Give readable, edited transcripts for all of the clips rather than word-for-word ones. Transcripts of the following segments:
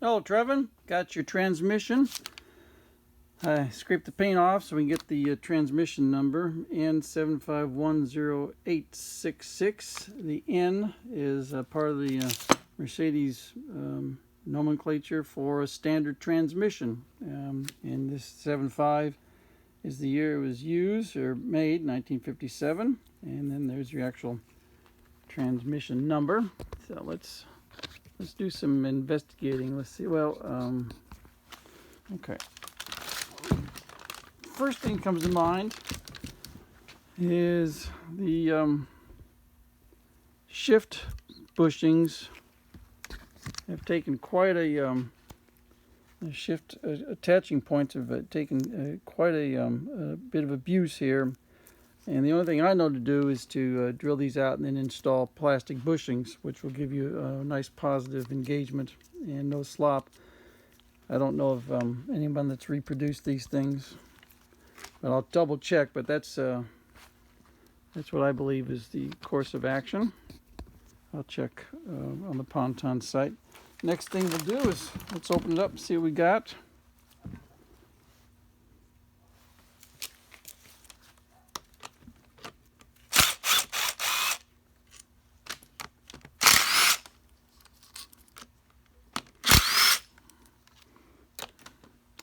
Hello, Trevan. Got your transmission. I scraped the paint off so we can get the transmission number, N7510866. The N is part of the Mercedes nomenclature for a standard transmission. And this 75 is the year it was used or made, 1957. And then there's your actual transmission number. So let's do some investigating. Let's see. Well, okay. First thing that comes to mind is the shift bushings have taken quite a shift attaching points have taken quite a bit of abuse here. And the only thing I know to do is to drill these out and then install plastic bushings, which will give you a nice positive engagement and no slop. I don't know of anyone that's reproduced these things, but I'll double check. But that's what I believe is the course of action. I'll check on the Ponton site. Next thing we'll do is let's open it up and see what we got.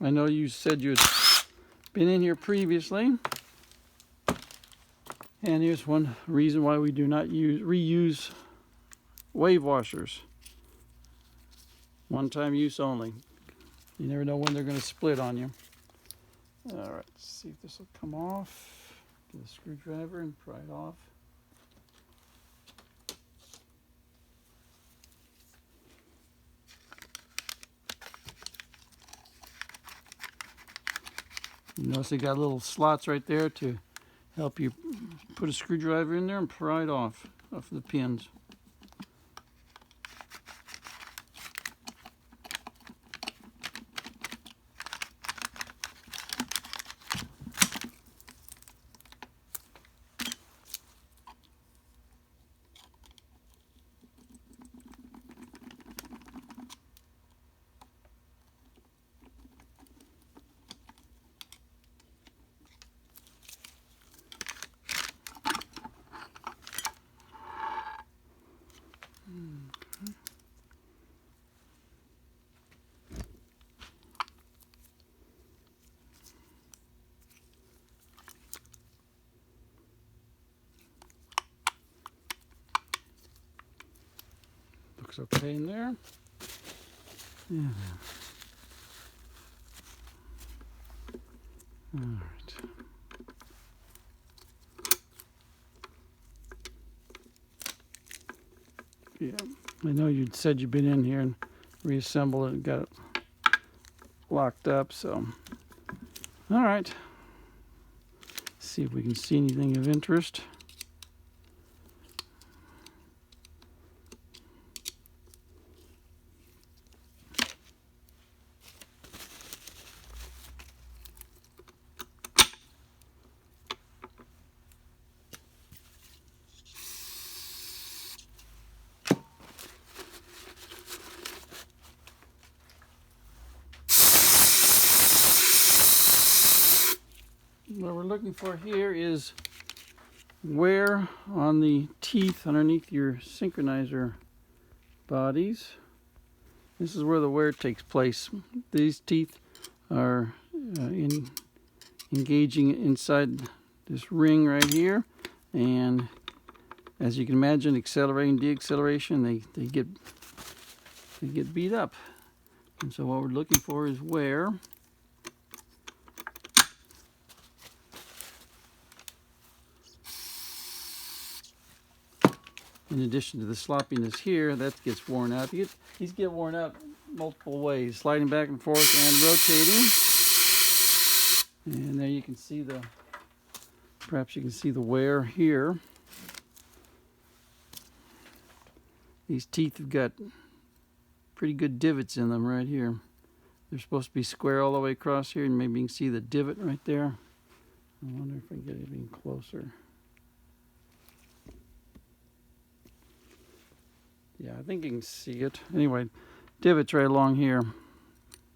I know you said you had been in here previously, and here's one reason why we do not reuse wave washers. One-time use only. You never know when they're going to split on you. All right, let's see if this will come off. Get a screwdriver and pry it off. You notice they got little slots right there to help you put a screwdriver in there and pry it off the pins. Looks okay in there. Yeah. All right. Yeah, I know you said you'd been in here and reassembled it and got it locked up, so. All right. See if we can see anything of interest. What we're looking for here is wear on the teeth underneath your synchronizer bodies. This is where the wear takes place. These teeth are engaging inside this ring right here, and as you can imagine, accelerating, deacceleration, they get beat up. And so what we're looking for is wear. In addition to the sloppiness here, that gets worn out. These get worn out multiple ways, sliding back and forth and rotating. And there you can see perhaps you can see the wear here. These teeth have got pretty good divots in them right here. They're supposed to be square all the way across here, and maybe you can see the divot right there. I wonder if I can get it even closer. Yeah, I think you can see it. Anyway, divots right along here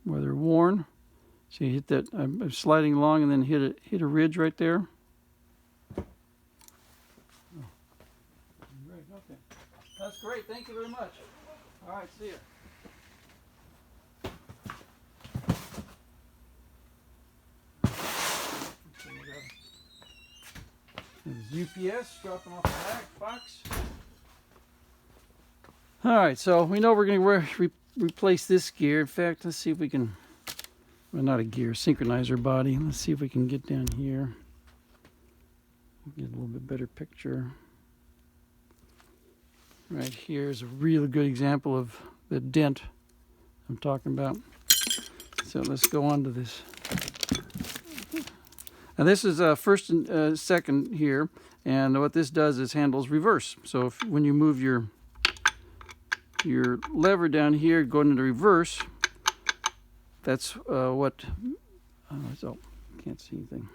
where they're worn. So you hit that, I'm sliding along and then hit a ridge right there. Right, okay. That's great, thank you very much. All right, see ya. There's UPS dropping off the box. All right, so we know we're going to replace this gear. In fact, let's see if we can, well, not a gear, synchronizer body. Let's see if we can get down here. Get a little bit better picture. Right here is a really good example of the dent I'm talking about. So let's go on to this. Now this is first and second here, and what this does is handles reverse. So when you move your lever down here going into reverse, that's what, so can't see anything.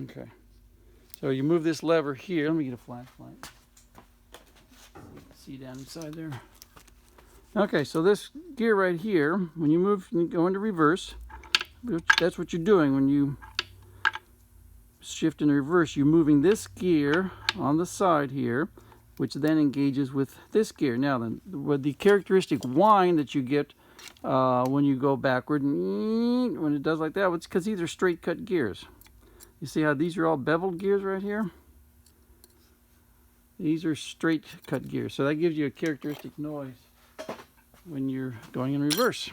Okay, so you move this lever here. Let me get a flashlight. See down inside there. Okay, so this gear right here, when you move and go into reverse, that's what you're doing when you shift in reverse. You're moving this gear on the side here, which then engages with this gear. Now then, with the characteristic whine that you get when you go backward, when it does like that, it's because these are straight cut gears. You see how these are all beveled gears right here? These are straight cut gears, so that gives you a characteristic noise when you're going in reverse.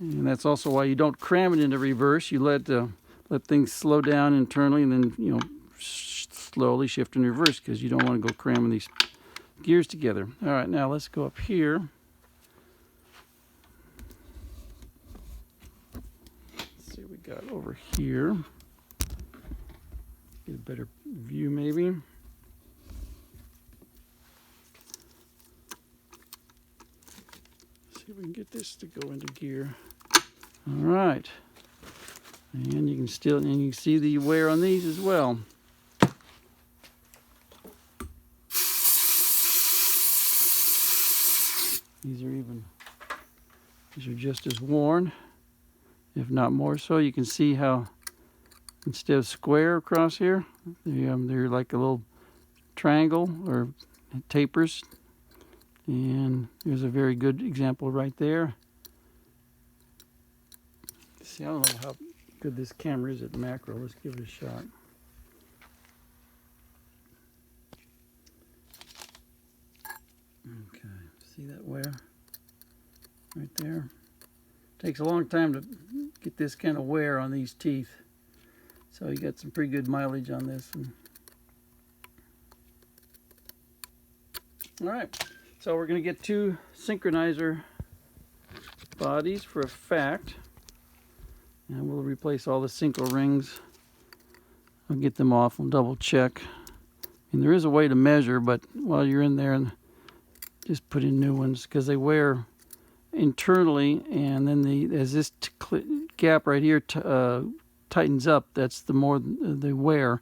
And that's also why you don't cram it into reverse. You let things slow down internally, and then slowly shift in reverse, because you don't want to go cramming these gears together. All right, now let's go up here. Let's see what we got over here. Get a better view maybe. See if we can get this to go into gear. All right, and you can see the wear on these as well. These are just as worn, if not more so. You can see how instead of square across here, they're like a little triangle or tapers. And here's a very good example right there. See, I don't know how good this camera is at macro. Let's give it a shot. Okay, see that wear right there? Takes a long time to get this kind of wear on these teeth. So you got some pretty good mileage on this one. All right. So we're going to get 2 synchronizer bodies for a fact, and we'll replace all the synchro rings. I'll get them off and double check. And there is a way to measure, but while you're in there, just put in new ones, because they wear internally, and then as this gap right here tightens up, that's the more they wear.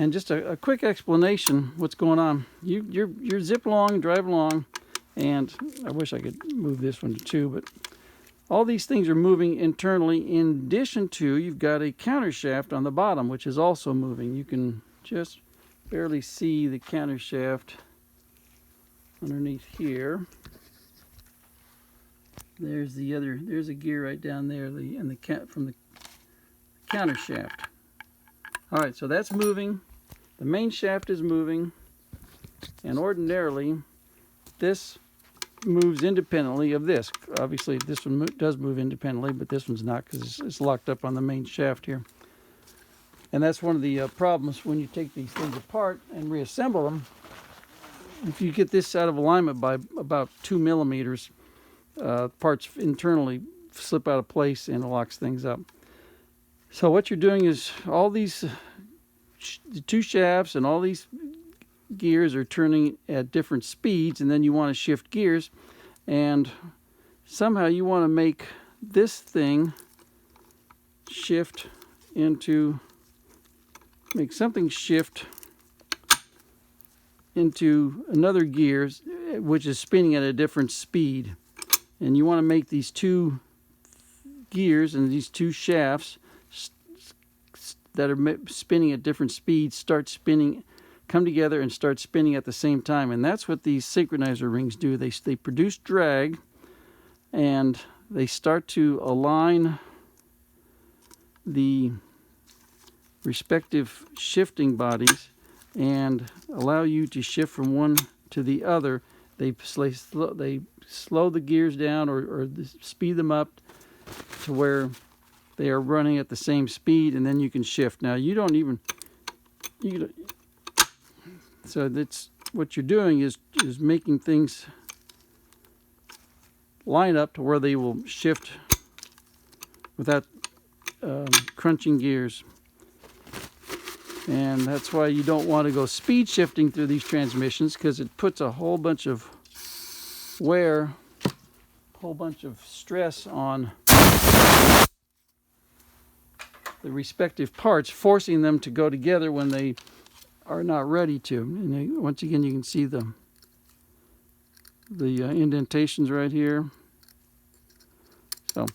And just a quick explanation what's going on. You're zip along, drive along, and I wish I could move this one to 2, but all these things are moving internally. In addition to, you've got a counter shaft on the bottom, which is also moving. You can just barely see the counter shaft underneath here. There's a gear right down there, from the counter shaft. All right, so that's moving. The main shaft is moving, and ordinarily this moves independently of this. Obviously this one does move independently, but this one's not, because it's locked up on the main shaft here. And that's one of the problems when you take these things apart and reassemble them. If you get this out of alignment by about 2 millimeters, parts internally slip out of place and it locks things up. So what you're doing is all these the 2 shafts and all these gears are turning at different speeds, and then you want to shift gears, and somehow you want to make this thing shift make something shift into another gear, which is spinning at a different speed. And you want to make these two gears and these two shafts that are spinning at different speeds start spinning, come together and start spinning at the same time. And that's what these synchronizer rings do. They produce drag, and they start to align the respective shifting bodies and allow you to shift from one to the other. They slow the gears down or speed them up to where they are running at the same speed, and then you can shift. Now so that's what you're doing is making things line up to where they will shift without crunching gears. And that's why you don't want to go speed shifting through these transmissions, because it puts a whole bunch of wear, a whole bunch of stress on the respective parts, forcing them to go together when they are not ready to. And once again, you can see the indentations right here. So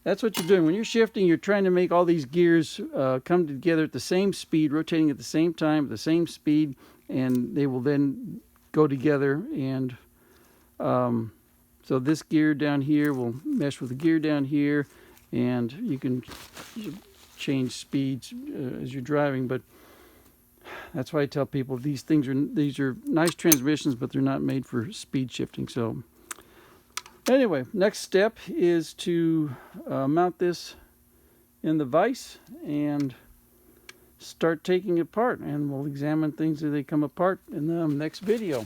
that's what you're doing. When you're shifting, you're trying to make all these gears come together at the same speed, rotating at the same time, at the same speed, and they will then go together. And so this gear down here will mesh with the gear down here, and you can change speeds as you're driving. But that's why I tell people these are nice transmissions, but they're not made for speed shifting. So anyway, next step is to mount this in the vise and start taking it apart, and we'll examine things as they come apart in the next video.